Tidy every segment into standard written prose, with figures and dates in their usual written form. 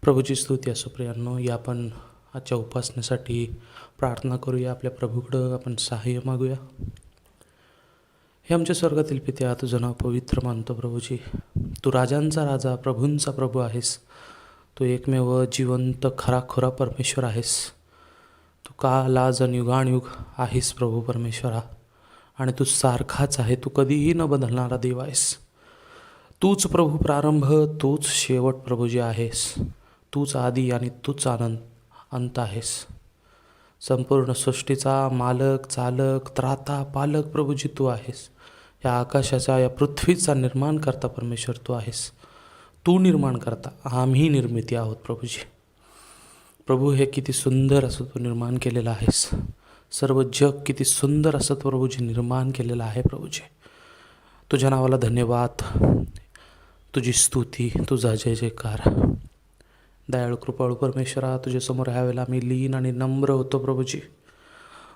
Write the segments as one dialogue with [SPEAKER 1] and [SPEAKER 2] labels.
[SPEAKER 1] प्रभूची स्तुती असो प्रियांनो. या आपण आजच्या उपासनेसाठी प्रार्थना करूया. आपल्या प्रभूकडं आपण सहाय्य मागूया. हे आमच्या स्वर्गातील पित्या, तुझं नाव पवित्र मानतो प्रभूजी. तू राजांचा राजा, प्रभूंचा प्रभू आहेस. तू एकमेव जिवंत खरा परमेश्वर आहेस. तू काल आज आणि युगानुयुग आहेस प्रभू परमेश्वरा. आणि तू सारखाच आहे. तू कधीही न बदलणारा देव आहेस. तूच प्रभू प्रारंभ, तूच शेवट प्रभूजी आहेस. तूच आदी आणि तूच आनंद अंत आहेस. संपूर्ण सृष्टीचा मालक, चालक, त्राता, पालक प्रभूजी तू आहेस. या आकाशाचा, या पृथ्वीचा निर्माण करता परमेश्वर तू आहेस. तू निर्माण करता, आम्ही निर्मिती आहोत प्रभूजी. प्रभू, हे किती सुंदर असं तू निर्माण केलेलं आहेस. सर्व जग किती सुंदर असं प्रभूजी निर्माण केलेलं आहे प्रभूजी. तुझ्या नावाला धन्यवाद, तुझी स्तुती, तुझा जय जयकार. दयाळू कृपाळू परमेश्वरा, तुझ्यासमोर ह्या वेळेला आम्ही लीन आणि नम्र होतो प्रभूजी.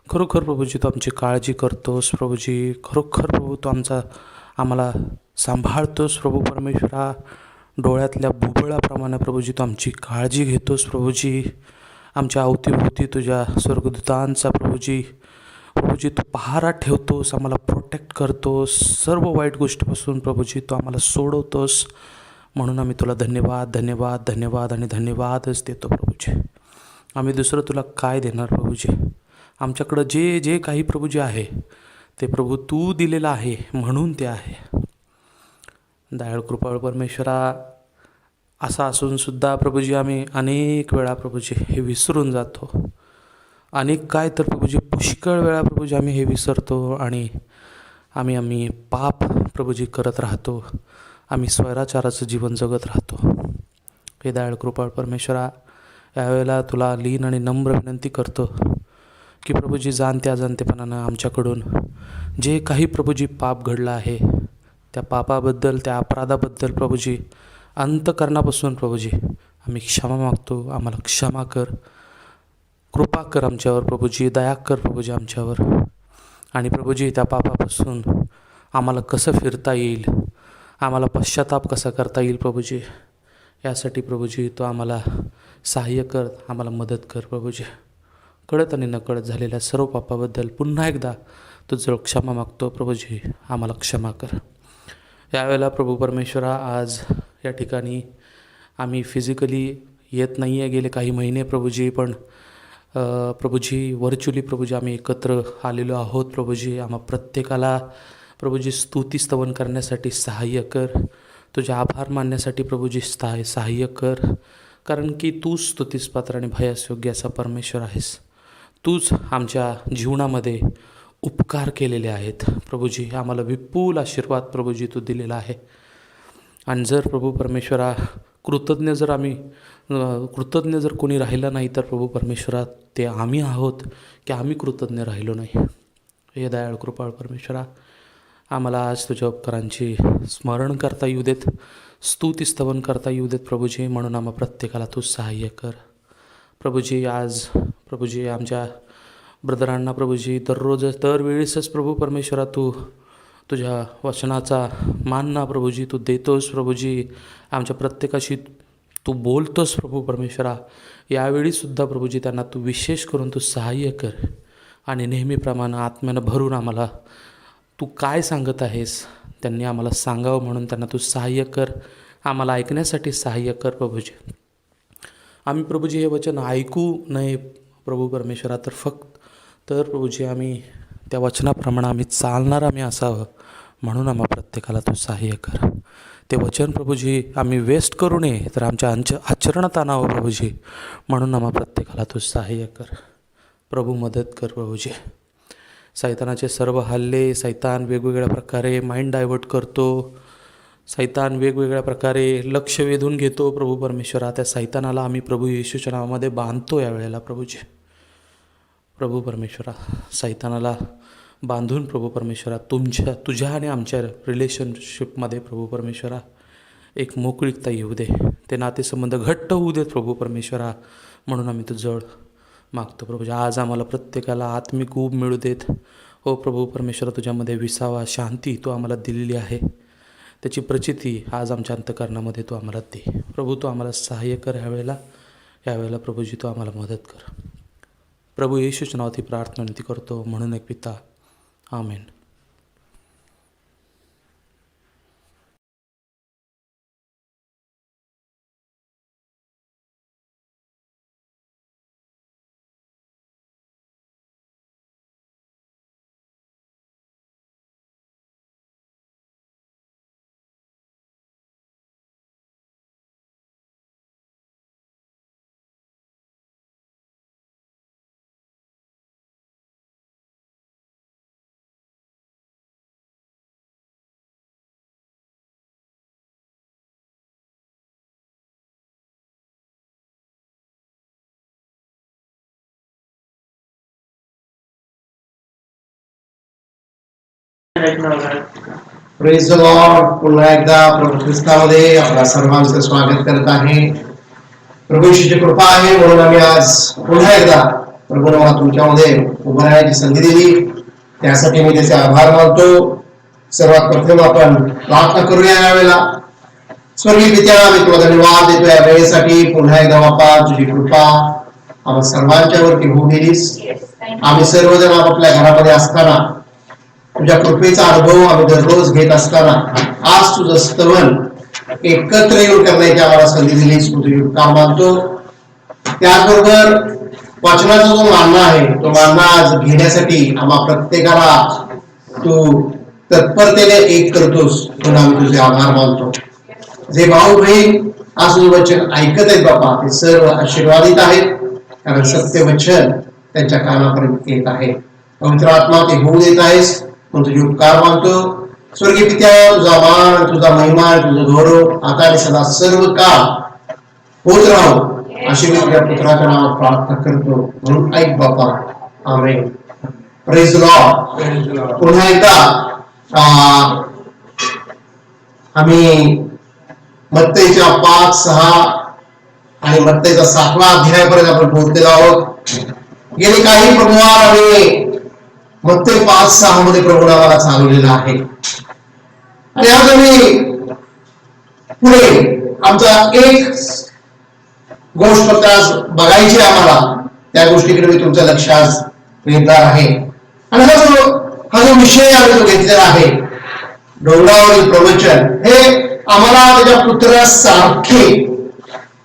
[SPEAKER 1] खरोखर प्रभूजी तू आमची काळजी करतोस प्रभूजी. खरोखर प्रभू तू आम्हाला सांभाळतोस प्रभू परमेश्वरा. डोळ्यातल्या बुबळाप्रमाणे प्रभूजी तू आमची काळजी घेतोस प्रभूजी. आमच्या अवतीभोवती तुझ्या स्वर्गदूतांचा प्रभूजी तू पहारा ठेवतोस, आम्हाला प्रोटेक्ट करतोस. सर्व वाईट गोष्टीपासून प्रभूजी तू आम्हाला सोडवतोस. म्हणून आम्ही तुला धन्यवाद धन्यवाद धन्यवाद आणि धन्यवादच देतो प्रभूजी. आम्ही दुसरं तुला काय देणार प्रभूजी. आमच्याकडं जे जे काही प्रभूजी आहे ते प्रभू तू दिलेलं आहे म्हणून ते आहे. दयाळू कृपाळू परमेश्वरा, असा असूनसुद्धा प्रभूजी आम्ही अनेक वेळा प्रभूजी हे विसरून जातो. अनेक काय तर प्रभूजी पुष्कळ वेळा प्रभूजी आम्ही हे विसरतो आणि आम्ही पाप प्रभूजी करत राहतो. आम्ही स्वैराचाराचं जीवन जगत राहतो. हे दयाळ कृपाळ परमेश्वरा, यावेळेला तुला लीन आणि नम्र विनंती करतो की प्रभूजी जाणत्या जाणतेपणानं आमच्याकडून जे काही प्रभूजी पाप घडलं आहे त्या पापाबद्दल, त्या अपराधाबद्दल प्रभूजी अंतःकरणापासून प्रभूजी आम्ही क्षमा मागतो. आम्हाला क्षमा कर, कृपा कर आमच्यावर प्रभूजी, दया कर प्रभूजी आमच्यावर. आणि प्रभूजी त्या पापापासून आम्हाला कसं फिरता येईल, आम्हाला पश्चाताप कसा करता येईल प्रभूजी, यासाठी प्रभूजी तो आम्हाला सहाय्य कर, आम्हाला मदत कर प्रभूजी. कळत आणि नकळत झालेल्या सर्व पापाबद्दल पुन्हा एकदा तुझं क्षमा मागतो प्रभूजी, आम्हाला क्षमा कर. यावेळेला प्रभू परमेश्वरा, आज या ठिकाणी आम्ही फिजिकली येत नाही आहे गेले काही महिने प्रभूजी, पण प्रभूजी व्हर्च्युअली प्रभूजी आम्ही एकत्र आलेलो आहोत प्रभूजी. आम्हा प्रत्येकाला प्रभूजी स्तुतीस्तवन करण्यासाठी सहाय्य कर. तुझे आभार मानण्यासाठी प्रभूजी सहाय्य कर. कारण की तूच स्तुतीस पात्र आणि भयास योग्य असा परमेश्वर आहेस. तूच आमच्या जीवनामध्ये उपकार केलेले आहेत प्रभूजी. आम्हाला विपुल आशीर्वाद प्रभूजी तू दिलेला आहे. आणि जर प्रभू परमेश्वरा कृतज्ञ जर कोणी राहिलं नाही तर प्रभू परमेश्वरा ते आम्ही आहोत की आम्ही कृतज्ञ राहिलो नाही. हे दयाळ कृपाळ परमेश्वरा, आम्हाला आज तुझ्या उपकारांची स्मरण करता येऊ देत, स्तुतीस्तवन करता येऊ देत प्रभूजी. म्हणून आम्हा प्रत्येकाला तू सहाय्य कर प्रभूजी. आज प्रभूजी आमच्या ब्रदरांना प्रभूजी दरवेळेसच प्रभू परमेश्वरा तू तुझ्या वचनाचा मानना प्रभूजी तू देतोस प्रभूजी. आमच्या प्रत्येकाशी तू बोलतोस प्रभू परमेश्वरा. यावेळीसुद्धा प्रभूजी त्यांना तू विशेष करून तू सहाय्य कर आणि नेहमीप्रमाणे आत्म्यानं भरून आम्हाला तू काय सांगत आहेस त्यांनी आम्हाला सांगावं म्हणून त्यांना तू सहाय्य कर. आम्हाला ऐकण्यासाठी सहाय्य कर प्रभूजी. आम्ही प्रभूजी हे वचन ऐकू नये प्रभू परमेश्वरा, तर प्रभूजी आम्ही त्या वचनाप्रमाणे आम्ही चालणार आम्ही असावं म्हणून आम्हा प्रत्येकाला तू सहाय्य कर. ते वचन प्रभूजी आम्ही वेस्ट करू नये तर आमच्या आचरणात आणावं प्रभूजी, म्हणून आम्हा प्रत्येकाला तू सहाय्य कर प्रभू. मदत कर प्रभूजी. सैतानाचे सर्व हल्ले, सैतान वेगवेगळ्या प्रकारे माइंड डायव्हर्ट करतो, सैतान वेगवेगळ्या प्रकारे लक्ष वेधून घेतो प्रभू परमेश्वरा. त्या सैतानाला आम्ही प्रभू येशूच्या नावामध्ये बांधतो यावेळेला प्रभूजी. प्रभू परमेश्वरा, सैतानाला बांधून प्रभू परमेश्वरा तुझ्या आणि आमच्या रिलेशनशिपमध्ये प्रभू परमेश्वरा एक मोकळीकता येऊ दे, ते नातेसंबंध घट्ट होऊ देत प्रभू परमेश्वरा. म्हणून आम्ही तुझं मागतो प्रभूजी. आज आम्हाला प्रत्येकाला आत्मिक ऊब मिळू देत. हो प्रभू परमेश्वरा, तुझ्यामध्ये विसावा शांती तू आम्हाला दिलेली आहे. त्याची प्रचिती आज आमच्या अंतःकरणामध्ये तू आम्हाला दे प्रभू. तू आम्हाला सहाय्य कर यावेळेला प्रभूजी तू आम्हाला मदत कर. प्रभू येशूच्या नावात ही प्रार्थना विनंती करतो म्हणून एक पिता, आमेन.
[SPEAKER 2] Praise the lord. पुन्हा एकदा प्रभू ख्रिस्तामध्ये आपल्या सर्वांचं स्वागत करत आहे. प्रभू येशूची कृपा आहे म्हणून आम्ही आज पुन्हा एकदा प्रभूने मला तुमच्यामध्ये उभं राहण्याची संधी दिली, त्यासाठी मी त्याचे आभार मानतो. सर्वात प्रथम आपण प्रार्थना करूया यावेळेला. स्वर्गीय पित्या, आम्ही तुला धन्यवाद देतो या वेळेसाठी. पुन्हा एकदा बापा तुझी कृपा आम्हा सर्वांच्यावरती होऊ दिलीस. आम्ही सर्वजण आपल्या घरामध्ये असताना तुझ्या कृपेचा अनुभव आम्ही दररोज घेत असताना आज तुझं स्तवन एकत्र येऊन करण्याची आम्हाला संधी दिलीस, तुझे काम मानतो. त्याचबरोबर वाचनाचा जो मानना आहे तो मानना आज घेण्यासाठी आम्हा प्रत्येकाला तू तत्परतेने एक करतोस म्हणून आम्ही तुझे आभार मानतो. जे भाऊ बहीण आज तुझं वचन ऐकत आहेत बापा ते सर्व आशीर्वादित आहेत, कारण सत्य वचन त्यांच्या कानापर्यंत येत आहे. पवित्र आत्मा ते होऊ देत आहेस म्हणून तुझे उपकार मानतो. स्वर्गीय पित्या, तुझा मान, तुझा महिमा, तुझं गौरव आता आणि सदा सर्व काळ होत राहो अशी मी तुझ्या पुत्राच्या नावात प्रार्थना करतो म्हणून ऐक बापा. आमेन. Praise the lord. पुन्हा एकदा आम्ही मत्तईच्या 5, 6 आणि मत्तईचा 7वा अध्यायापर्यंत आपण पोहोचलेलो आहोत. गेली काही प्रभुवार आम्ही मत्तई 5, 6 मध्ये प्रभूने आम्हाला चालवलेला आहे आणि आज आम्ही पुढे आमचा एक गोष्ट फक्त आज बघायची आम्हाला, त्या गोष्टीकडे मी तुमचं लक्ष आज वेधणार आहे. आणि हा जो विषय आम्ही तो घेतलेला आहे डोंगरावरील प्रवचन, हे आम्हाला त्याच्या पुत्रासारखे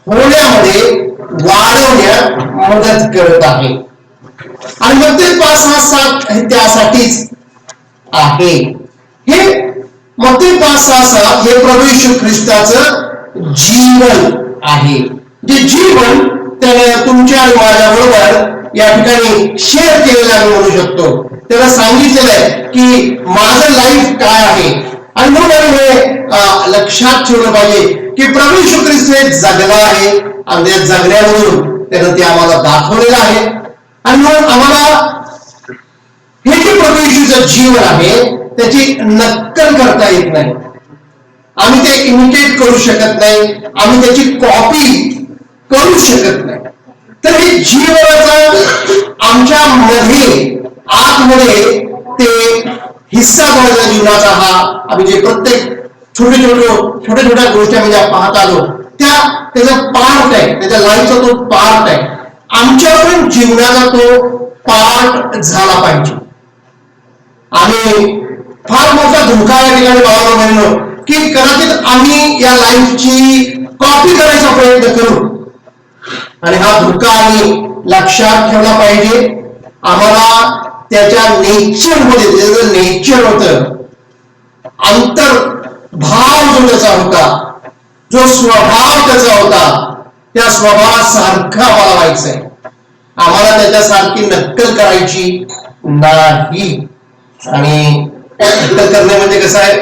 [SPEAKER 2] होण्यामध्ये वाढवण्यात मदत करत आहे. आणि मत्तई 5, 6, 7 हे त्यासाठीच आहे. हे मत्तई 5, 6, 7 हे प्रभू येशू ख्रिस्ताचं जीवन आहे. जे जीवन त्याने तुमच्या आणि माझ्या बरोबर या ठिकाणी शेअर केलेलं आम्ही म्हणू शकतो. त्याला सांगितलेलं आहे की माझं लाईफ काय आहे. आणि म्हणून आम्ही हे लक्षात ठेवलं पाहिजे की प्रभू येशू ख्रिस्त हे जगला आहे आणि त्या जगण्यामधून त्यानं ते आम्हाला दाखवलेलं आहे. आणि म्हणून आम्हाला हे जे प्रभू येशूचं जीवन आहे त्याची नक्कल करता येत नाही. आम्ही ते इमिटेट करू शकत नाही, आम्ही त्याची कॉपी करू शकत नाही. तर हे जीवनाचा आमच्या मध्ये आतमध्ये ते हिस्सा बनवला जीवनाचा. हा आम्ही जे प्रत्येक छोट्या गोष्टी आम्ही ज्या पाहत आलो त्याचा पार्ट आहे, त्याच्या लाईफचा तो पार्ट आहे. आमच्या पण जीवनाचा तो पार्ट झाला पाहिजे. आणि फार मोठा धोका या ठिकाणी बाळाला म्हणलो की कदाचित आम्ही या लाईफची कॉपी करायचा प्रयत्न करू आणि हा धोका आम्ही लक्षात ठेवला पाहिजे. आम्हाला त्याच्या नेचरमध्ये त्याचं नेचर होतं, अंतर्भाव जो त्याचा होता, जो स्वभाव त्याचा होता, त्या स्वभावासारखं आम्हाला व्हायचं आहे. आम्हाला त्याच्यासारखी नक्कल करायची नाही. आणि नक्कल करणे म्हणजे कसं आहे,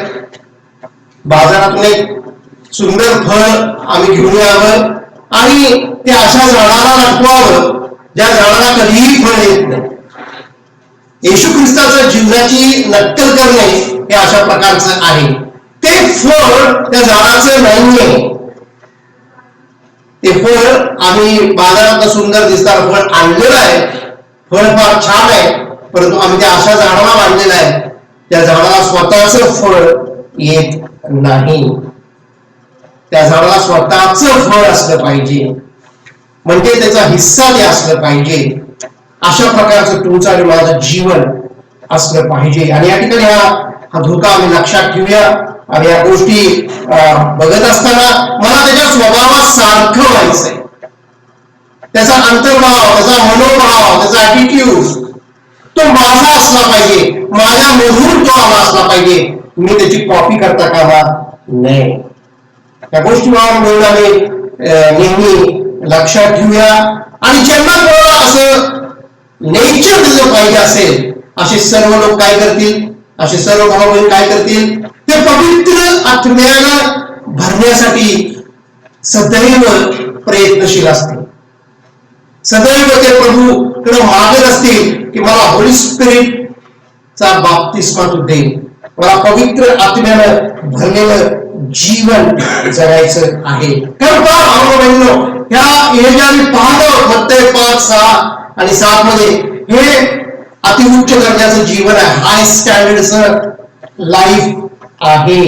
[SPEAKER 2] बाजारातून एक सुंदर फळ आम्ही घेऊन यावं आणि त्या अशा झाडाला लटवावं ज्या झाडाला कधीही फळ येत नाही. येशू ख्रिस्ताच्या जीवनाची नक्कल करणे हे अशा प्रकारचं आहे. ते फळ त्या झाडाचं नाहीये. ते फळ आम्ही बाजारात सुंदर दिसणारं फळ आणलेलं आहे, फळ फार छान आहे, परंतु आम्ही त्या अशा झाडाला बांधलेलं आहे त्या झाडाला स्वतःच फळ येत नाही. त्या झाडाला स्वतःच फळ असलं पाहिजे, म्हणजे त्याचा हिस्सा ते असलं पाहिजे. अशा प्रकारचं तुमचं आणि माझं जीवन असलं पाहिजे. आणि या ठिकाणी हा धोका आम्ही लक्षात ठेवूया. आणि या गोष्टी बघत असताना मला त्याच्या स्वभावात सारखं व्हायचंय. त्याचा अंतर्भाव, त्याचा मनोभाव, त्याचा ऍटिट्यूड तो माझा असला पाहिजे, माझ्या मधून तो आला असला पाहिजे. मी त्याची कॉपी करता कामा नये. या गोष्टी म्हणून आम्ही नेहमी लक्षात ठेवूया. आणि ज्यांना कोणाला असं नेचर दिलं पाहिजे असेल, असे सर्व लोक काय करतील, असे सर्व भाऊ बहीण काय करतील, ते पवित्र आत्म्यानं भरण्यासाठी सदैव प्रयत्नशील असतील. सदैव ते प्रभूकडे मागत असतील की मला होली स्पिरिटचा बाप्तिस्मा तू दे, मला पवित्र आत्म्यानं भरलेलं जीवन जगायचं आहे. कारण ह्या पाहतो मत्तई 5:6 आणि 7 मध्ये हे अतिउच्च दर्जाचं जीवन आहे, हाय स्टँडर्डचं लाईफ आहे.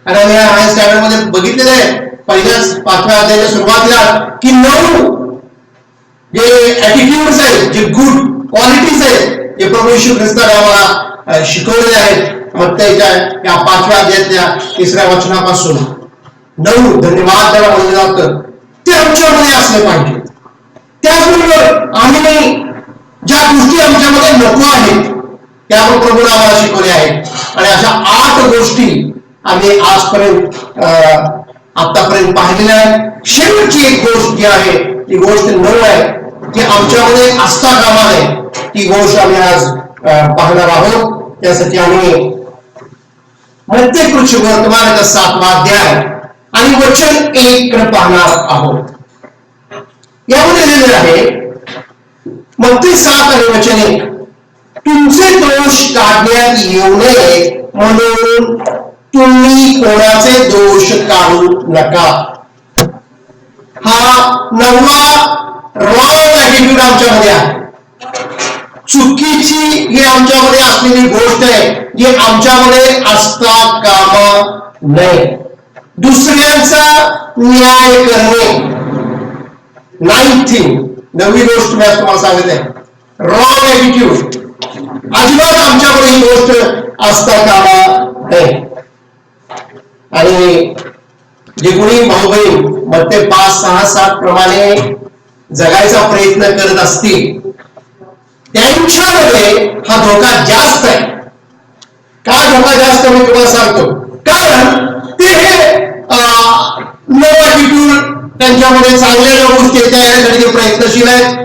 [SPEAKER 2] आणि आम्ही हाय स्टँडर्ड मध्ये बघितलेलं आहे पहिल्याच 5व्या अध्यायाच्या सुरुवातीला की 9 जे ऍटिट्यूड्स आहेत, जे गुड क्वालिटीज आहेत, जे प्रभू येशू ख्रिस्ताने आम्हाला शिकवलेले आहेत मत्तईच्या या 5व्या अध्यायातल्या 3ऱ्या वचनापासून 9 धन्यवाद त्याला म्हणलं जातं, ते आमच्यामध्ये असले पाहिजे. त्याचबरोबर आम्ही ज्या गोष्टी आमच्यामध्ये नको आहेत त्या आपण प्रभूने आम्हाला शिकवल्या आहेत. आणि अशा 8 गोष्टी आम्ही आजपर्यंत आतापर्यंत पाहिलेल्या आहेत. शेवटची एक गोष्ट जी आहे ती गोष्ट 9 आहे, की आमच्यामध्ये असता कामा नये. ती गोष्ट आम्ही आज पाहणार आहोत. त्यासाठी आम्ही मत्तई वर्तमानाचा 7वा अध्याय आणि वचन 1 कडे पाहणार आहोत. यामध्ये लिहिलेलं आहे मत्तई 7 आणि वचन 1, तुमचे दोष काढण्यात येऊ नये म्हणून तुम्ही कोणाचे दोष काढू नका. हा 9वा रॉंग ऍटिट्यूड आमच्यामध्ये आहे. चुकीची ही आमच्यामध्ये असलेली गोष्ट आहे जी आमच्यामध्ये असता कामा नये. दुसऱ्यांचा न्याय करणे, 9th थिंग, 9वी गोष्ट मी आज तुम्हाला सांगत आहे, रॉंग ऍटिट्यूड. अजिबात आमच्यामध्ये ही गोष्ट असता कामा नये. आणि जे कोणी भाऊ बहीण मत्तई 5, 6, 7 प्रमाणे जगायचा प्रयत्न करत असतील त्यांच्यामध्ये हा धोका जास्त आहे. का धोका जास्त मी तुम्हाला सांगतो. कारण ते लो ऍटिट्यूड त्यांच्यामध्ये चांगल्या गोष्टी तयारीसाठी प्रयत्नशील आहेत.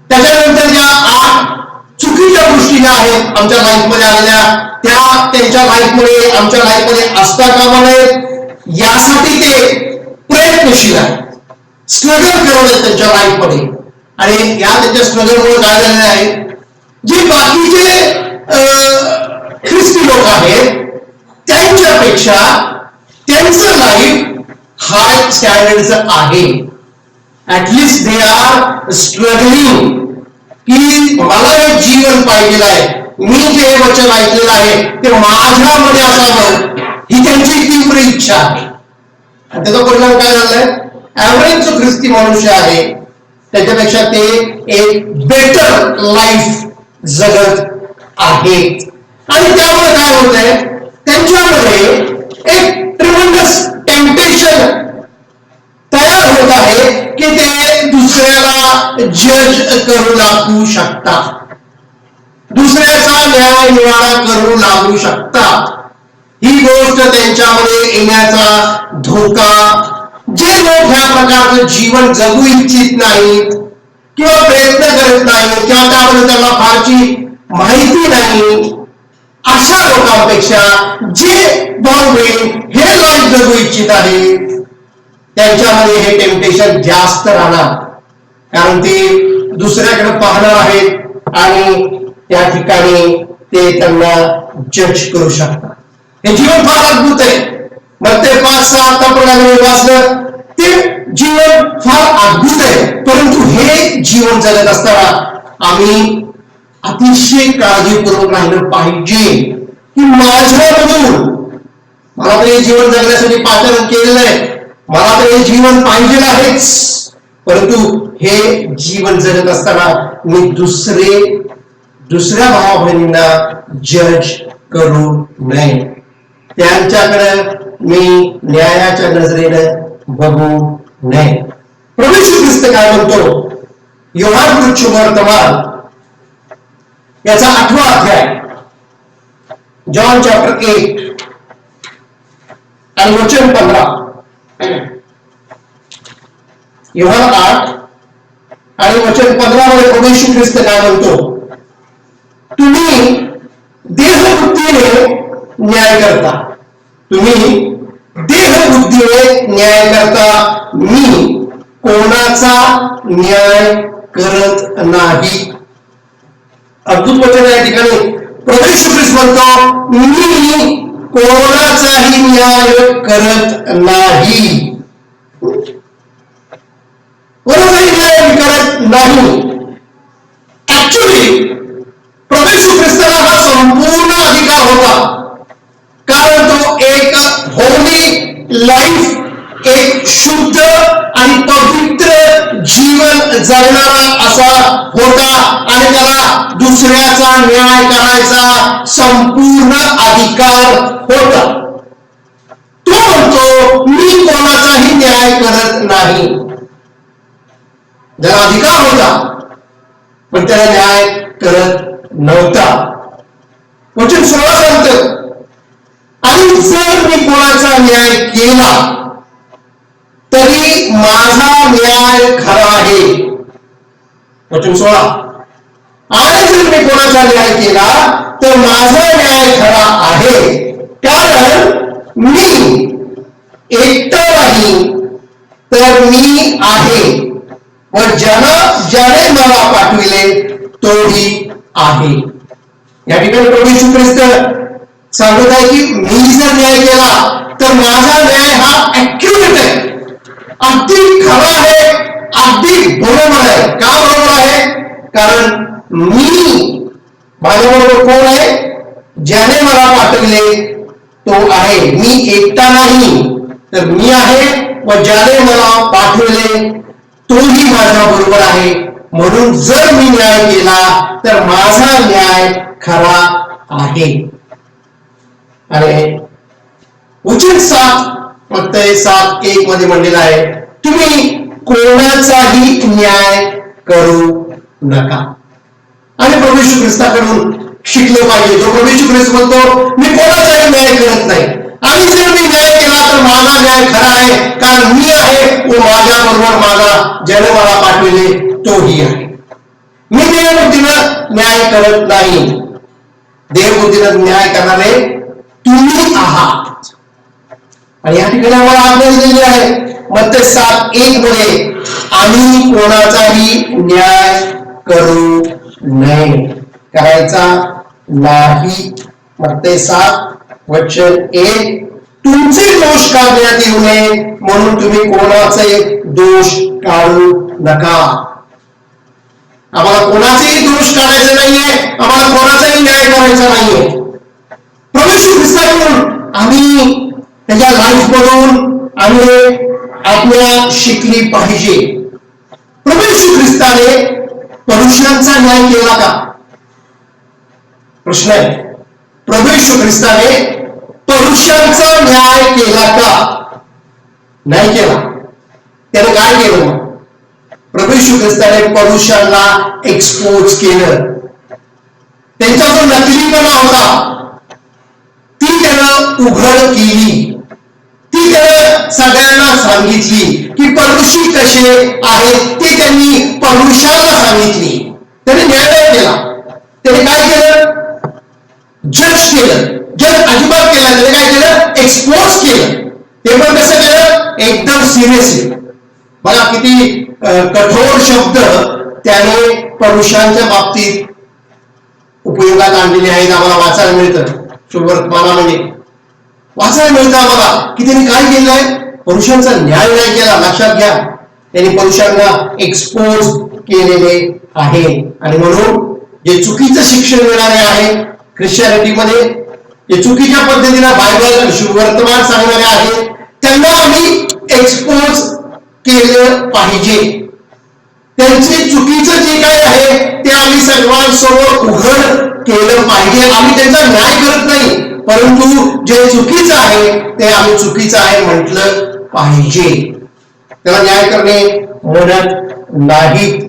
[SPEAKER 2] त्याच्यानंतर ज्या 8 चुकीच्या गोष्टी ज्या आहेत आमच्या लाईफमध्ये आलेल्या त्या त्यांच्या लाईफमध्ये आमच्या लाईफमध्ये असता कामा नयेत यासाठी ते प्रयत्नशील आहेत. स्ट्रगल करत आहेत त्यांच्या लाईफमध्ये. आणि या त्यांच्या स्ट्रगलमुळे काय झालेलं आहे, जे बाकीचे ख्रिस्ती लोक आहेत त्यांच्यापेक्षा त्यांचं लाईफ हाय स्टँडर्डचं आहे. ऍटलिस्ट दे आर स्ट्रगलिंग की मला हे जीवन पाहिजे आहे, मी जे वचन ऐकलेलं आहे ते माझ्यामध्ये असावं ही त्यांची तीव्र इच्छा आहे. आणि त्याचा परिणाम काय झालाय, ऍव्हरेज जो ख्रिस्ती मनुष्य आहे त्याच्यापेक्षा ते एक बेटर लाईफ जगत आहेत. आणि त्यामुळे काय होत आहे, त्यांच्यामध्ये एक ट्रिमेंडस टेम्पटेशन तयार होत आहे की ते दुसऱ्याला जज करू लागू शकतात, दुसऱ्याचा न्याय निवाडा करू लागू शकतात. ही गोष्ट त्यांच्यामध्ये येण्याचा धोका, जे लोक ह्या प्रकारचं जीवन जगू इच्छित नाहीत किंवा प्रयत्न करत नाहीत किंवा त्यामध्ये त्यांना फारशी माहिती नाही, अशा लोकांपेक्षा जे भाऊ हे लाईफ जगू इच्छित आहेत त्यांच्यामध्ये हे टेम्पटेशन जास्त राहणार. कारण ते दुसऱ्याकडे पाहणार आहेत आणि त्या ठिकाणी ते त्यांना जज करू शकतात. हे जीवन फार अद्भुत आहे. मत्तई 5:6 आतापर्यंत वाचलं ते जीवन फार अद्भुत आहे. परंतु हे जीवन जगत असताना आम्ही अतिशय काळजीपूर्वक राहिलं पाहिजे की माझ्यामधून मला तर हे जीवन जगण्यासाठी पाचारण केलेलं आहे, मला तर हे जीवन पाहिजे आहेच, परंतु हे जीवन जगत असताना मी दुसऱ्या भावा बहिणींना जज करू नये, त्यांच्याकडे मी न्यायाच्या नजरेनं बघू नये. प्रभू येशू ख्रिस्त काय म्हणतो? योहान वर्तमान याचा 8वा अध्याय, जॉन चॅप्टर 8 आणि वचन 15. योहान 8 आणि वचन 15 मध्ये प्रभू येशू ख्रिस्त काय म्हणतो? तुम्ही देहबुद्धीने न्याय करता, तुम्ही देहबुद्धीने न्याय करता, मी कोणाचा न्याय करत नाही. अद्भुत वचन या ठिकाणी प्रभू येशू ख्रिस्त म्हणतो, मी कोणाचाही न्याय करत नाही, कोणाचाही न्याय करत नाही. ऍक्च्युली प्रभू येशू ख्रिस्ताला हा संपूर्ण अधिकार होता, कारण तो एक होली लाईफ, एक शुद्ध आणि पवित्र जीवन जगणारा असा होता आणि त्याला दुसऱ्याचा न्याय करायचा संपूर्ण अधिकार होता. तो म्हणतो, मी कोणाचाही न्याय करत नाही. ज्याला अधिकार होता पण त्याला न्याय करत नव्हता. वचन 16 सांगतं, आणि जर मी कोणाचा न्याय केला तरी माझा न्याय खरा आहे. वचन 16, आणि जर मी कोणाचा न्याय केला तर माझा न्याय खरा आहे, कारण मी एकटा नाही तर मी आहे व ज्याने मला पाठविले तोही आहे. या ठिकाणी प्रभू येशू ख्रिस्त सांगत आहे की मी जर न्याय केला तर माझा न्याय हा ऍक्युरेट आहे, अगदी खरा आहे, अगदी बरोबर आहे. का बरोबर आहे? कारण मी, माझ्याबरोबर कोण आहे? ज्याने मला पाठविले तो आहे. मी एकटा नाही तर मी आहे व ज्याने मला पाठविले तोही माझ्या बरोबर आहे. म्हणून जर मी न्याय केला तर माझा न्याय खरा आहे. आणि वचन 7:1 मध्ये म्हणलेलं आहे, तुम्ही कोणाचाही न्याय करू नका. आणि प्रभू येशू ख्रिस्ताकडून शिकलं पाहिजे. जो प्रभू येशू ख्रिस्त म्हणतो, मी कोणाचाही न्याय करत नाही, आणि जर मी न्याय केला तर माझा न्याय खरा आहे, कारण मी आहे व माझ्या बरोबर माझा ज्याने मला पाठविले तोही आहे. मी देवबुद्धीनं न्याय करत नाही. देवबुद्धीनं न्याय करणारे तुम्ही आहात. आणि या ठिकाणी आम्हाला आज्ञा दिलेली आहे मत्ते 7:1 मध्ये, आम्ही कोणाचाही न्याय करू नये, करायचा नाही. मत्ते 7:1, तुमचे दोष काढण्यात येऊ नये म्हणून तुम्ही कोणाचे दोष काढू नका. आम्हाला कोणाचेही दोष काढायचे नाहीये, आम्हाला कोणाचाही न्याय करायचा नाहीये. प्रभू येशू ख्रिस्ताकडून आम्ही त्याच्या लाईफ मधून आम्ही आज्ञा शिकली पाहिजे. प्रभू येशू ख्रिस्ताने पुरुषांचा न्याय केला का? प्रश्न आहे. प्रभू येशू ख्रिस्ताने पुरुषांचा न्याय केला का? नाही केला. त्याने काय केलं मग? प्रभू येशू ख्रिस्ताने पुरुषांना एक्सपोज केलं. त्यांचा जो नकलीपणा होता ती त्यानं उघड केली. ती त्यानं सगळ्यांना सांगितली की परुषी कसे आहेत ते त्यांनी पुरुषांना सांगितली. त्याने न्याय केला. त्याने काय केलं? जज केलं. जज अजिबात केला. त्याने काय केलं? एक्सपोज केलं. ते पण कसं केलं? एकदम सिरियसली. बघा किती कठोर शब्द त्याने पुरुषांच्या बाबतीत उपयोगात आणलेले आहेत. आम्हाला वाचायला मिळतं शुभवर्तमानामध्ये वाचायला मिळतं आम्हाला की त्यांनी काय केलंय? पुरुषांचा न्याय नाही केला. लक्षात घ्या, त्यांनी पुरुषांना एक्सपोज केलेले आहे. आणि म्हणून जे चुकीचं शिक्षण मिळाले आहे ख्रिश्चनिटीमध्ये जे चुकीच्या पद्धतीने बायबल शुभवर्तमान सांगणारे आहेत त्यांना आम्ही एक्सपोज केलं पाहिजे. त्यांचे चुकीचं जे काय आहे ते आम्ही सर्वांसमोर उघड केलं पाहिजे. आम्ही त्यांचा न्याय करत नाही, परंतु जे चुकीचं आहे ते आम्ही चुकीचं आहे म्हटलं पाहिजे. त्याला न्याय करणे म्हणत नाहीत.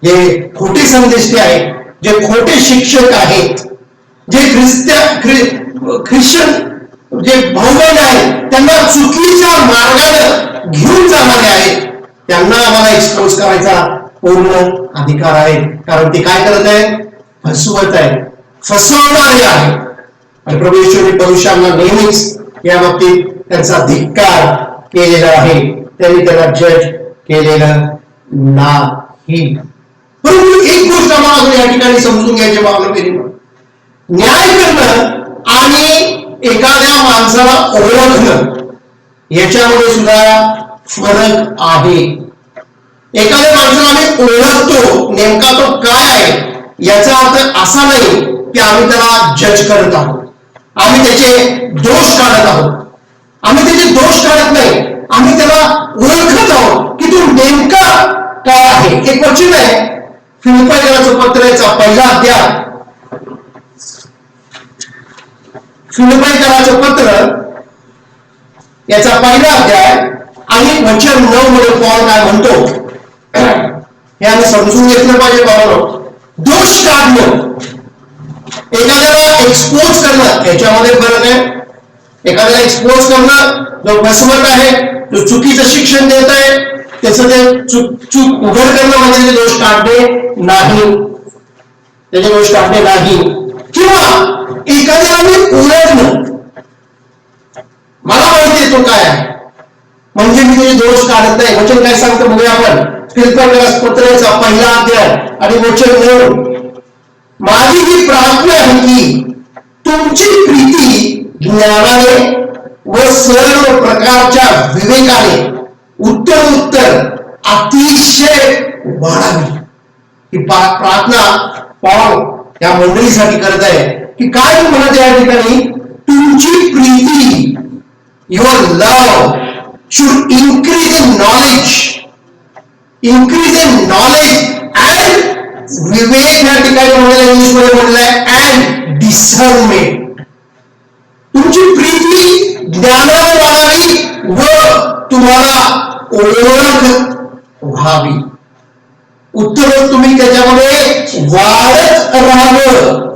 [SPEAKER 2] जे खोटे संदेश आहेत, जे खोटे शिक्षक आहेत, जे ख्रिश्चन जे भाऊबंद आहेत त्यांना चुकीच्या मार्गाने घेऊन जाणारे आहेत, त्यांना आम्हाला एक्सपोज करायचा पूर्ण अधिकार आहे. कारण ते काय करत आहेत? फसवत आहेत, फसवणारे आहेत. आणि प्रभू येशूने परुषांना नेहमीच या बाबतीत त्यांचा धिक्कार केलेला आहे. त्यांनी त्याला जज केलेलं नाही. परंतु एक गोष्ट आम्हाला या ठिकाणी समजून घ्यायचे बाबा, न्याय करणं आणि एखाद्या माणसाला ओळखणं याच्यामध्ये सुद्धा फरक आहे. एखाद्या माणसाला आम्ही ओळखतो, नेमका तो काय आहे याचा अर्थ असा नाही की आम्ही त्याला जज करत आहोत, आम्ही त्याचे दोष काढत आहोत. आम्ही त्याचे दोष काढत नाही, आम्ही त्याला ओळखत आहोत की तो नेमका काय आहे. एक वचन आहे फिलिप्पियराचं पत्र याचा पहिला अध्याय, फिलिप्पियराचं पत्र याचा पहिला अध्याय आणि वचन 9 मध्ये पॉल काय म्हणतो हे आम्ही समजून घेतलं पाहिजे. बाबा, दोष काढणं, एखाद्याला एक्सपोज करणं याच्यामध्ये फरक आहे. एखाद्याला एक्सपोज करणं, जो फसवत आहे, जो चुकीचं शिक्षण देत आहे, त्याचं ते चूक उघड करणं म्हणजे ते दोष काढणे नाही, त्याचे दोष काढणे नाही. किंवा एखाद्याला मी ओळखणं, मला माहिती तो काय आहे म्हणजे मी त्याचे दोष काढत नाही. वचन काय सांगतं बघूया आपण. फिलिप्पियराच्या पत्राचा पहिला अध्याय आणि वचन 9, माझी ही प्रार्थना आहे की तुमची प्रीती ज्ञानाने व सर्व प्रकारच्या विवेकाने उत्तर अतिशय वाढावी. ही प्रार्थना पॉल या मंडळीसाठी करत आहे की काय म्हणत या ठिकाणी, तुमची प्रीती, your love should increase in knowledge, increase in knowledge and विवेक या ठिकाणी म्हणलेलं इंग्लिशमध्ये म्हणलंय अँड डिसर्नमेंट. तुमची प्रीती ज्ञानाने वाढावी व तुम्हाला ओळख व्हावी. उत्तर तुम्ही त्याच्यामध्ये वाढत राहावं.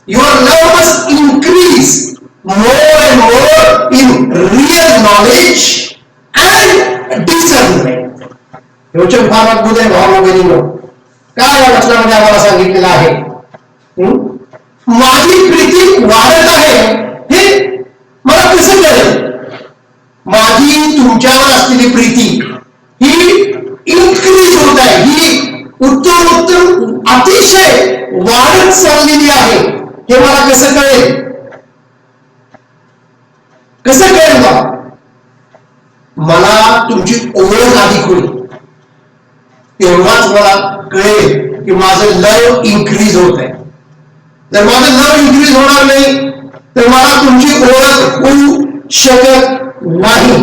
[SPEAKER 2] Your love must increase more and more in real knowledge and discernment. हे वचन फार अद्भुत आहे भाव वगैरे. काय या वचनामध्ये आम्हाला सांगितलेलं आहे? माझी प्रीती वाढत आहे हे मला कसं कळेल? माझी तुमच्यावर असलेली प्रीती ही इन्क्रीज होत आहे, ही उत्तर अतिशय वाढत चाललेली आहे. हे मला कसं कळेल? कसं कळेल बा? मला तुमची ओळख अधिक होईल, तेव्हाच मला कळेल की माझं लव इन्क्रीज होत आहे. जर माझं लव इन्क्रीज होणार नाही तर मला तुमची ओळख होऊ शकत नाही.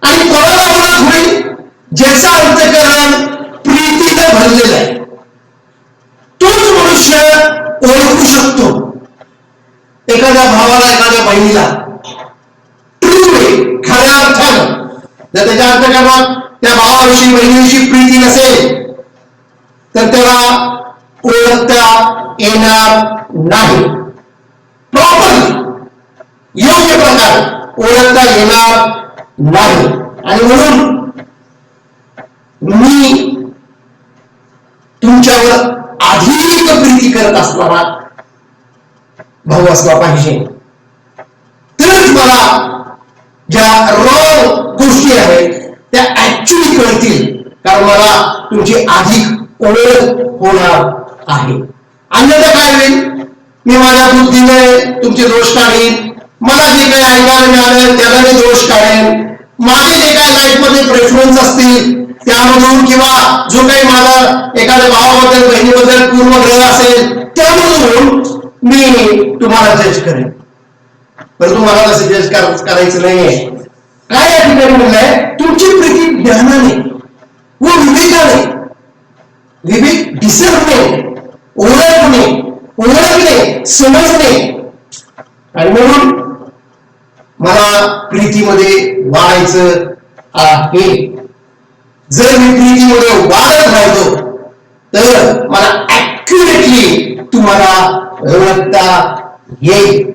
[SPEAKER 2] आणि कोणाला ओळख होईल? ज्याचा अंतःकरण प्रीतीने भरलेलं आहे, तोच मनुष्य ओळखू शकतो. एखाद्या भावाला, एखाद्या बहिणीला खऱ्या अर्थानं जर त्याच्या अंतःकरणात त्या भावाविषयी, बहिणीविषयी प्रीती नसेल तर त्याला ओळखता येणार नाही. प्रॉपरली योग्य प्रकारे ओळखता येणार नाही. आणि म्हणून मी तुमच्यावर अधिक प्रीती करत असणारा भाऊ असला पाहिजे, तरच मला ज्या रॉंग गोष्टी आहेत त्या ऍक्च्युअली कळतील. कारण मला तुमची अधिक ओळख होणार आहे. अन्यथा काय होईल? मी माझ्या बुद्धीने तुमचे दोष काढेन, मला जे काही ऐकायला मिळालं त्याला मी दोष काढेन, माझे जे काही लाईफमध्ये प्रेफरन्स असतील त्यामधून किंवा जो काही माझा एखाद्या भावाबद्दल, बहिणीबद्दल पूर्वग्रह असेल त्यामधून मी तुम्हाला जज करेन. परंतु मला तसं जज करायचं नाहीये. काय या ठिकाणी म्हणलंय, तुमची प्रीती ज्ञानाने व विवेकाने, विवेक डिसरणे, ओळखणे, समजणे, आणि म्हणून मला प्रीतीमध्ये वाढायचं आहे. जर मी प्रीतीमध्ये वाढत राहिलो तर मला ऍक्युरेटली तुम्हाला ओळखता येईल.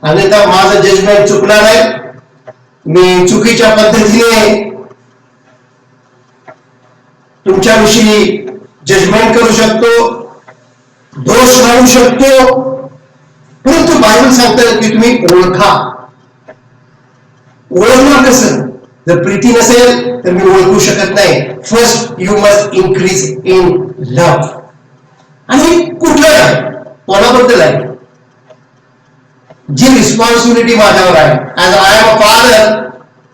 [SPEAKER 2] अन्यथा माझं जजमेंट चुकणार नाही. मी चुकीच्या पद्धतीने तुमच्याविषयी जजमेंट करू शकतो, दोष लावू शकतो. परंतु बायबल सांगतं की तुम्ही ओळखा. ओळखणार कसं? जर प्रीती नसेल तर मी ओळखू शकत नाही. First you must increase in love. आणि कुठलं आहे, कोणाबद्दल आहे? जी रिस्पॉन्सिबिलिटी माझ्यावर आहे. As I am a father,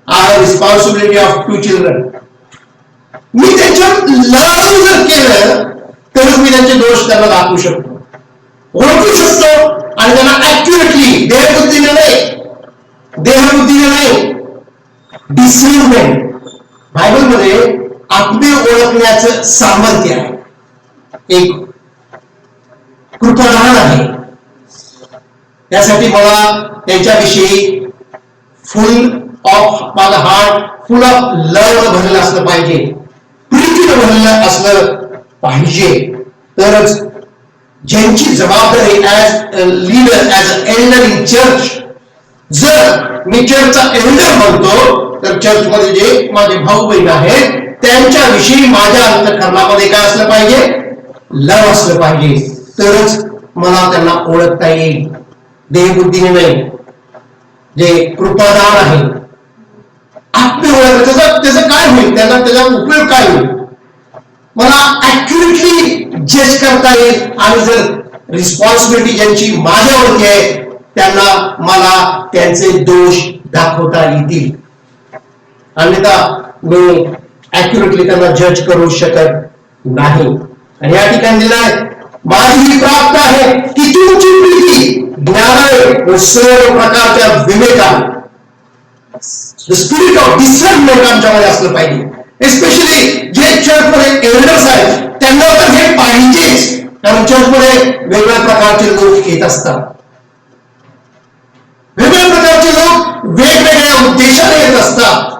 [SPEAKER 2] I have responsibility of 2 children. मी त्यांच्यावर लव जर केलं तरच मी त्यांचे दोष त्यांना दाखवू शकतो, ओळखू शकतो, आणि त्यांना ऍक्युरेटली, देहबुद्धीने नाही, डिसिजमेंट. बायबलमध्ये आत्मे ओळखण्याचं सामर्थ्य आहे, एक कृपादान आहे. त्यासाठी मला त्यांच्याविषयी फुल ऑफ, माझा हार्ट फुल ऑफ लव्ह भरलेलं असलं पाहिजे, प्रीतीनं भरलेलं असलं पाहिजे. तरच ज्यांची जबाबदारी as a leader, as a elder in church, जर मी चर्चचा एल्डर म्हणतो तर चर्चमध्ये जे माझे भाऊ बहीण आहेत त्यांच्याविषयी माझ्या अंतःकरणामध्ये काय असलं पाहिजे? लव असलं पाहिजे. तरच मला त्यांना ओळखता येईल, देहबुद्धीने नाही. जे कृपादान आहे, आत्मे ओळख, त्याचं काय होईल, त्याचा उपयोग काय होईल? मला ऍक्युरेटली जज करता येईल. आणि जर रिस्पॉन्सिबिलिटी ज्यांची माझ्यावरती आहे त्यांना मला त्यांचे दोष दाखवता येतील. अन्यथा मी ऍक्युरेटली त्यांना जज करू शकत नाही. आणि या ठिकाणी दिलाय, माझी ही प्रार्थना आहे की तुमची प्रीती ज्ञानाने व सर्व प्रकारच्या विवेकाने, द स्पिरिट ऑफ डिसर्नमेंट आमच्यामध्ये असलं पाहिजे. एस्पेशली जे चर्चमध्ये एल्डर्स आहेत त्यांना तर हे पाहिजेच, कारण चर्चमध्ये वेगवेगळ्या प्रकारचे लोक येत असतात. वेगवेगळ्या प्रकारचे लोक वेगवेगळ्या उद्देशाने येत असतात.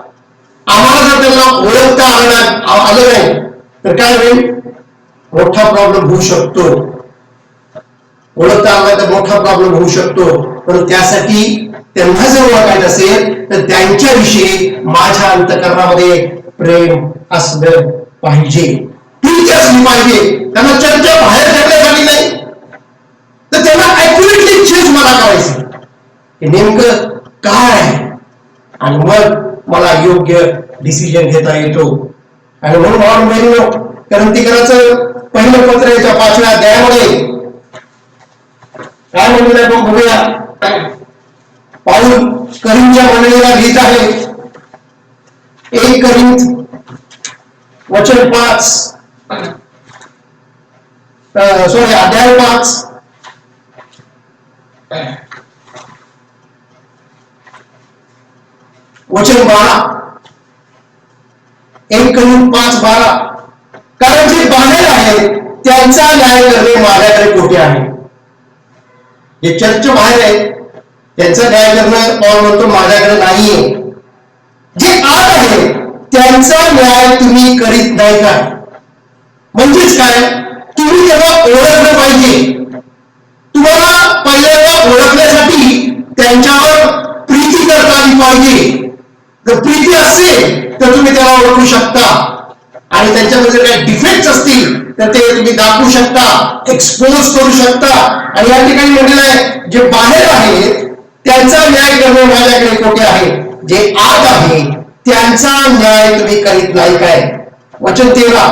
[SPEAKER 2] आम्हाला जर त्यांना ओळखता आलं नाही तर काय होईल? मोठा प्रॉब्लेम होऊ शकतो. ओळखता आला तर मोठा प्रॉब्लेम होऊ शकतो. पण त्यासाठी त्यांना जर ओळखायचं असेल तर त्यांच्याविषयी माझ्या अंतःकरणामध्ये प्रेम असलं पाहिजे, प्रीती असली पाहिजे. त्यांना चर्चा बाहेर काढण्यासाठी नाही, तर त्यांना ऍक्युरेटली जज मला करायचं नेमकं काय आहे, आणि मग मला योग्य डिसिजन घेता येतो. आणि म्हणून करंथीकराचं पहिलं पत्र याच्या 5व्या अध्यायामध्ये काय म्हणलेलं आहे आपण बघूया. पाऊल करिंथच्या मंडळीला लिहित आहे. 1 करिंथ वचन 5, अध्याय 5 वचन 12. 1 करिंथ 5:12. कारण जे बाहेर आहेत त्यांचा न्याय करणे माझ्याकडे कोठे आहे. जे चर्चच्या बाहेर आहेत त्यांचा न्याय करणं पौल म्हणतो माझ्याकडे नाहीये. जे आत आहेत त्यांचा न्याय तुम्ही करीत नाही काय? म्हणजेच काय, तुम्ही त्यांना ओळखलं पाहिजे. तुम्हाला पहिल्यांदा ओळखण्यासाठी त्यांच्यावर प्रीती करता आली पाहिजे. जर प्रीती असेल तर तुम्ही त्याला ओळखू शकता, आणि त्यांच्यामध्ये काही डिफेक्ट्स असतील तर ते तुम्ही दाखवू शकता, एक्सपोज करू शकता. आणि या ठिकाणी म्हटलेलं आहे जे बाहेर आहेत त्यांचा न्याय करणे माझ्याकडे कोठे आहे. जे आत आहे त्यांचा न्याय तुम्ही करीत नाही काय. वचन 13.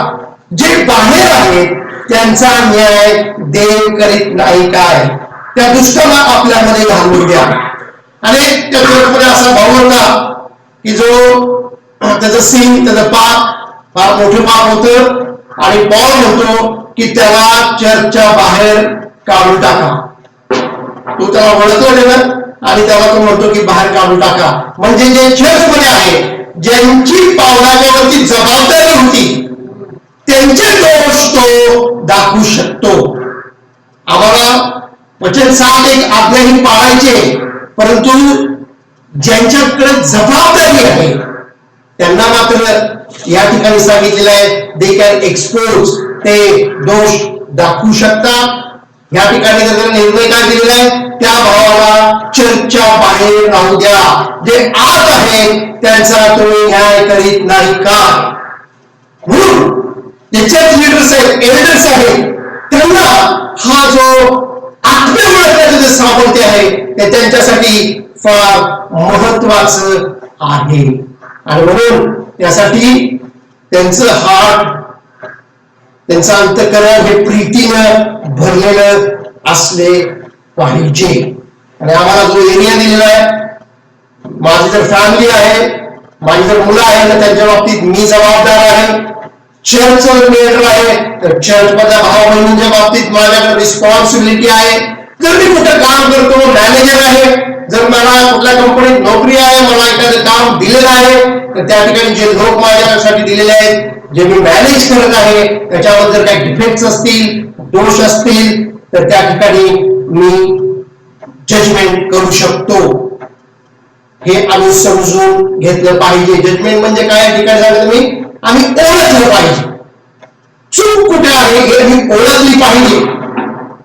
[SPEAKER 2] जे बाहेर आहेत त्यांचा न्याय देव करीत नाही काय. त्या दुष्टाला आपल्यामध्ये घालून द्या. आणि त्या चर्चमध्ये असा भाव होता की जो त्याचं सिंग, त्याचं पाप फार मोठं पाप होतं, आणि पौल म्हणतो की त्याला चर्चच्या बाहेर काढून टाका. तो त्याला ओळखला गेला, आणि त्याला तो म्हणतो की बाहेर काढून टाका. म्हणजे जे चर्चमध्ये आहे, ज्यांची पावलाच्या वरती जबाबदारी होती, त्यांचे दोष तो दाखवू शकतो. आम्हाला वचन 7 आज्ञाही पाळायचे, परंतु ज्यांच्याकडे जबाबदारी आहे त्यांना मात्र या ठिकाणी सांगितलेलं आहे दे कॅन एक्सपोज, ते दोष दाखवू शकतात. या ठिकाणी जर निर्णय काय दिलेला आहे, त्या भावाला चर्चच्या बाहेर राहू द्या. जे आत आहे त्यांचा तुम्ही न्याय करीत नाही का? म्हणून जे चर्च लीडर्स आहेत, एल्डर्स आहेत, त्यांना हा जो आत्म्य ओळखण्याचे जे सामर्थ्य आहे ते त्यांच्यासाठी फार महत्वाचं आहे. आणि म्हणून त्यासाठी त्यांचं हार्ट, त्यांचं अंतःकरण हे प्रीतीनं भरलेलं असले पाहिजे. आणि आम्हाला जो एरिया दिलेला आहे, माझी जर फॅमिली आहे, माझी जर मुलं आहेत, तर त्यांच्या बाबतीत मी जबाबदार आहे. चर्च लीडर आहे तर चर्च मधल्या भाव बहिणींच्या बाबतीत माझ्याकडे रिस्पॉन्सिबिलिटी आहे. जर मी कुठं काम करतो, मॅनेजर आहे, जर मला कुठल्या कंपनीत नोकरी आहे, मला एखादं काम दिलेलं आहे, तर त्या ठिकाणी जे लोक माझ्यासाठी दिलेले आहेत, जे मी मॅनेज करत आहे, त्याच्यावर जर काही डिफेक्ट्स असतील, दोष असतील, तर त्या ठिकाणी मी जजमेंट करू शकतो. हे आम्ही समजून घेतलं पाहिजे. जजमेंट म्हणजे काय या ठिकाणी सांगितलं मी, आम्ही ओळखलं पाहिजे. चूक कुठे आहे हे मी ओळखली पाहिजे.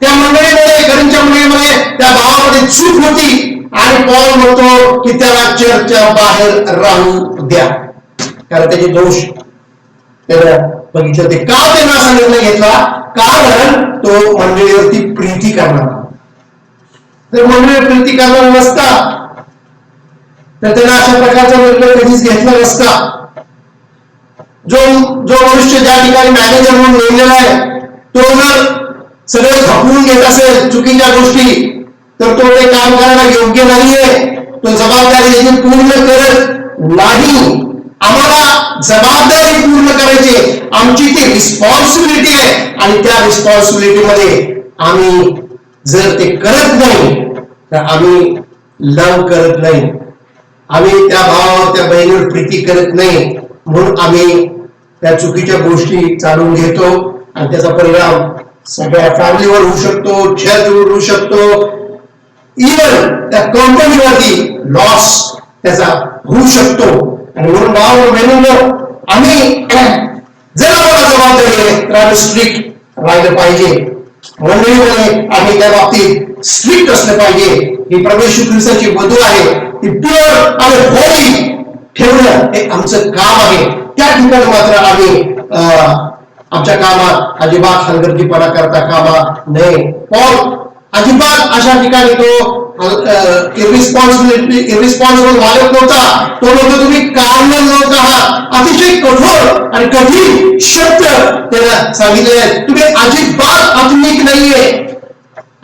[SPEAKER 2] त्या मंडळीमध्ये, करींच्या मंडळीमध्ये त्या भावामध्ये चूक होती आणि पॉल म्हणतो की त्याला चर्चच्या बाहेर राहू द्या, कारण त्याचे दोष त्याला बघितलं. ते का त्यांना असा निर्णय घेतला? कारण तो मंडळीवरती प्रीती करणार. जर मंडळीवर प्रीती करणार नसता तर त्याला अशा प्रकारचा निर्णय कधीच घेतला नसता. जो मनुष्य ज्या ठिकाणी मॅनेजर म्हणून नेमलेला आहे, तो जर सगळे खपवून घेत असेल चुकीच्या गोष्टी, तर तो ते काम करायला योग्य नाहीये. तो जबाबदारी देखील पूर्ण करत नाही. आम्हाला जबाबदारी पूर्ण करायची, आमची ती रिस्पॉन्सिबिलिटी आहे. आणि त्या रिस्पॉन्सिबिलिटी मध्ये आम्ही जर ते करत नाही तर आम्ही लव करत नाही, आम्ही त्या भावावर, त्या बहिणीवर प्रीती करत नाही. म्हणून आम्ही त्या चुकीच्या गोष्टी चालून घेतो आणि त्याचा परिणाम सगळ्या फॅमिलीवर होऊ शकतो, चर्चवर होऊ शकतो, इव्हन त्या कंपनीवरती लॉस त्याचा होऊ शकतो. आणि म्हणून भाव बहिणींनो, आम्ही जर आम्हाला जबाबदारी आहे तर आम्ही स्ट्रिक्ट राहिलं पाहिजे. मंडळीमध्ये आम्ही त्या बाबतीत स्ट्रिक्ट असलं पाहिजे. ही प्रभू येशू ख्रिस्ताची वधू आहे, ती प्युअर आणि होली ठेवणं हे आमचं काम आहे. त्या ठिकाणी मात्र आम्ही आमच्या कामात अजिबात हलगर्जीपणा करता कामा नये. पॉल अजिबात अशा ठिकाणी तो इरिस्पॉन्सिबल मालक नव्हता. तो म्हणतो तुम्ही कामवान लोक आहात. अतिशय कठोर आणि कठीण शब्द त्याला सांगितले आहेत. तुम्ही अजिबात आधुनिक नाहीये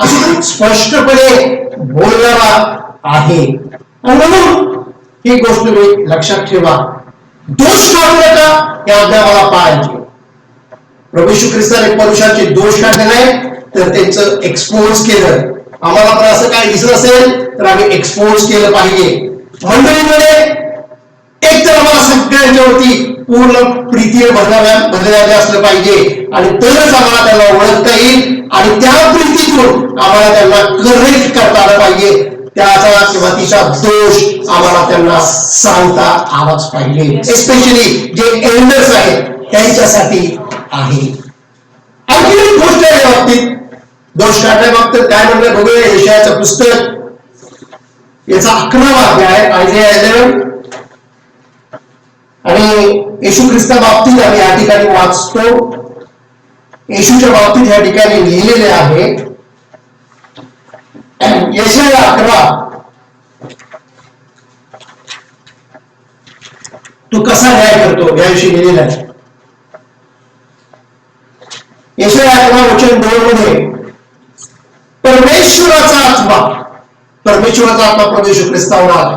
[SPEAKER 2] असं स्पष्टपणे बोलणारा आहे. आणि म्हणून ही गोष्ट तुम्ही लक्षात ठेवा. दोष काढू नका, या आज्ञा मला पाळायची. प्रभू येशू ख्रिस्ताने पुरुषांचे दोष काढले नाही तर त्यांचं एक्सपोज केलं. आम्हाला तर असं काय दिसत असेल तर आम्ही एक्सपोज केलं पाहिजे. मंडळीमध्ये एक तर आम्हाला सगळ्यांच्यावरती पूर्ण प्रीतीने भरलेले असलं पाहिजे आणि तरच आम्हाला त्यांना ओळखता येईल आणि त्या प्रीतीतून आम्हाला त्यांना करेक्ट करता आलं पाहिजे. त्याचा किंवा तिचा दोष आम्हाला त्यांना सांगता आलाच पाहिजे. एस्पेशली जे एल्डर्स आहेत त्यांच्यासाठी आहे. आणखी एक गोष्ट आहे या बाबतीत, दोष काढण्या बाबतीत काय म्हणलं बघूया. यशायाचं पुस्तक याचा 11वा अध्याय, आयझाया 11. आणि येशू ख्रिस्ता बाबतीत आम्ही या ठिकाणी वाचतो. येशूच्या बाबतीत या ठिकाणी लिहिलेले आहे. यशाया 11, तू कसा न्याय करतो याविषयी लिहिलेला आहे. यशाया 11 वचन 2 मध्ये परमेश्वराचा आत्मा प्रभू येशू ख्रिस्तावर,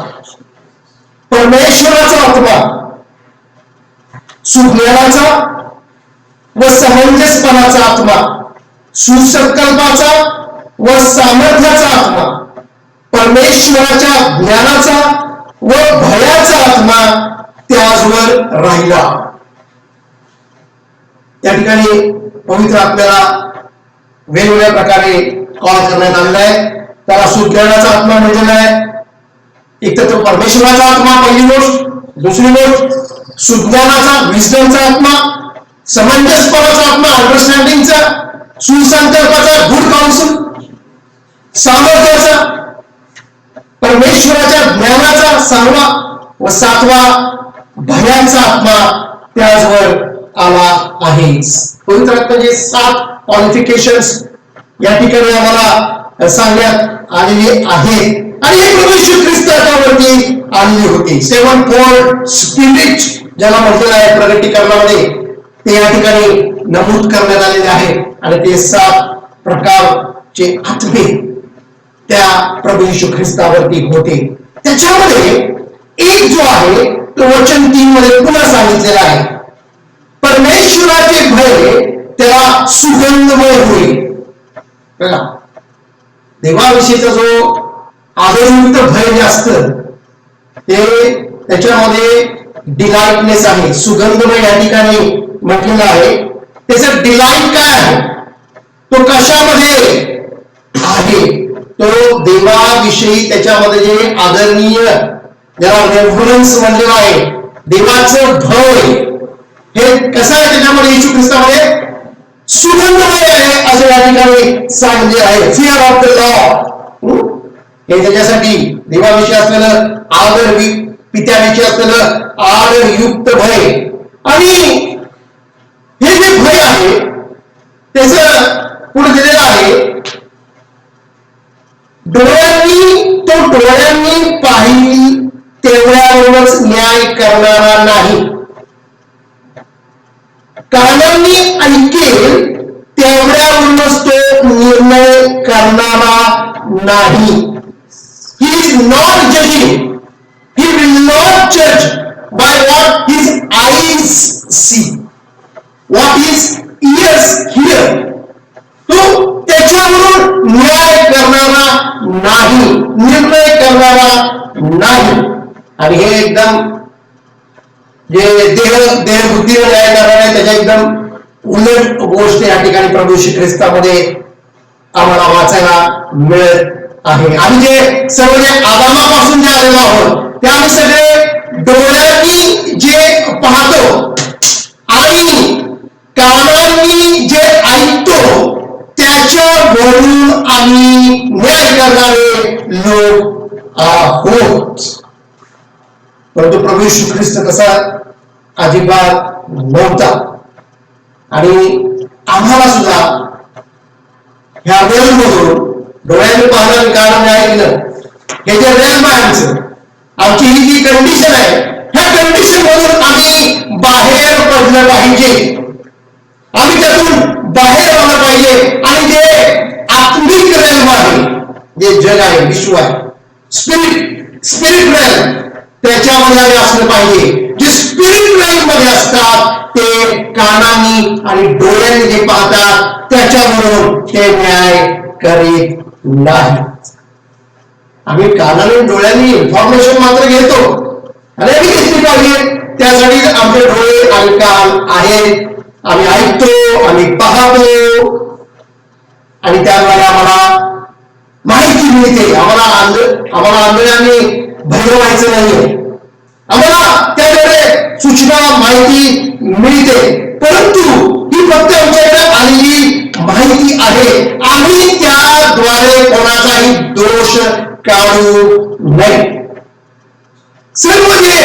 [SPEAKER 2] परमेश्वराचा आत्मा सुज्ञानाचा व समंजसपणाचा आत्मा, सुसंकल्पाचा व सामर्थ्याचा आत्मा परमेश्वराच्या ज्ञानाचा व भयाचा आत्मा त्याचवर राहिला. त्या ठिकाणी पवित्र आत्म्याला वेगवेगळ्या प्रकारे कॉल करण्यात आलेला आहे. त्याला सुज्ञानाचा आत्मा म्हटलेला आहे. एक तर तो परमेश्वराचा आत्मा पहिली गोष्ट, दुसरी गोष्ट सुज्ञानाचा विस्डमचा आत्मा, समंजसपणाचा आत्मा अंडरस्टँडिंगचा, सुसंकल्पाचा गुड काउन्सिल, सामर्थ्याचा, परमेश्वराच्या ज्ञानाचा 6वा व 7वा भयाचा आत्मा त्याचवर आला आहे. पवित्र आत्म्याचे 7 क्वालिफिकेशन्स या ठिकाणी आम्हाला सांगण्यात आलेले आहेत आणि हे प्रभू येशू ख्रिस्ताच्यावरती आलेले होते. 7 स्पिरिट ज्याला म्हटलेलं आहे प्रगटीकरणामध्ये, ते या ठिकाणी नमूद करण्यात आलेले आहे आणि ते 7 प्रकारचे आत्मे त्या प्रभू येशू ख्रिस्तावरती होते. त्याच्यामध्ये एक जो आहे तो वचन 3 मध्ये पुन्हा सांगितलेला आहे, परमेश्वराचे भय त्याला सुगंधमय होईल. बघा, देवाविषयीचा जो आदरयुक्त भय जे असतं ते त्याच्यामध्ये डिलाइटनेस आहे. सुगंधमय या ठिकाणी म्हटलेलं आहे. त्याचं डिलाइट काय आहे, तो कशामध्ये आहे, तो देवाविषयी त्याच्यामध्ये जे आदरणीय, ज्याला रेव्हरन्स म्हणलेलं आहे, देवाचं भय हे कसं आहे, त्याच्यामध्ये येशू ख्रिस्तामध्ये सुगंधमय आहे असं या ठिकाणी सांगितले आहे. फिअर ऑफ द लॉर्ड हे त्याच्यासाठी देवाविषयी असलेलं आदर, पित्याविषयी असलेलं आदरयुक्त भय. आणि हे जे भय आहे त्याच पुढे दिलेलं आहे, डोळ्यांनी पाहिली तेवढ्यावरच न्याय करणारा नाही, कानांनी ऐकेल तेवढ्यावरूनच तो निर्णय करणारा नाही. He is not judging. He will not judge by what his eyes see, what his ears hear. तो त्याच्यावरून न्याय करणारा नाही, निर्णय करणारा नाही. आणि हे एकदम जे देहबुद्धीवर न्याय करणार आहे त्याच्या एकदम उलट गोष्ट या ठिकाणी प्रभू श्री ख्रिस्तामध्ये आम्हाला वाचायला मिळत आहे. आम्ही जे सर्व जे आदामापासून जे आलेलो आहोत ते आम्ही सगळे डोळ्यांनी जे पाहतो आणि कानांनी जे ऐकतो त्याच्यावरून आम्ही न्याय करणारे लोक आहोत. परंतु प्रभू येशू ख्रिस्त कसा अजिबात नव्हता. आणि आम्हाला सुद्धा ह्या वेळमधून डोळ्यांनी पाहणं आणि कानाने ऐकणं हे जे रेल्म आहे आमची ही जी कंडिशन आहे, ह्या कंडिशन मधून आम्ही बाहेर पडलं पाहिजे. आम्ही त्यातून बाहेर आलं पाहिजे आणि जे आत्मिक रेल्म आहे, जे जग आहे, विश्व आहे, स्पिरिट रेल्म, त्याच्यामध्ये आम्ही असलं पाहिजे. जे स्पिरिट लाईन मध्ये असतात ते कानांनी आणि डोळ्यांनी जे पाहतात त्याच्यावरून ते न्याय करीत नाही. आम्ही कानाने डोळ्यांनी इन्फॉर्मेशन मात्र घेतो आणि आम्ही घेतली पाहिजे. त्यासाठी आमचे डोळे आणि कान आहेत. आम्ही ऐकतो, आम्ही पाहतो आणि त्याद्वारे आम्हाला माहिती मिळते. आम्हाला आंधळ्यांनी भय व्हायचं नाहीये. आम्हाला त्याद्वारे सूचना, माहिती मिळते. परंतु ही फक्त आमच्याकडे आलेली माहिती आहे. आम्ही त्याद्वारे कोणाचाही दोष काढू नये. सर्व जे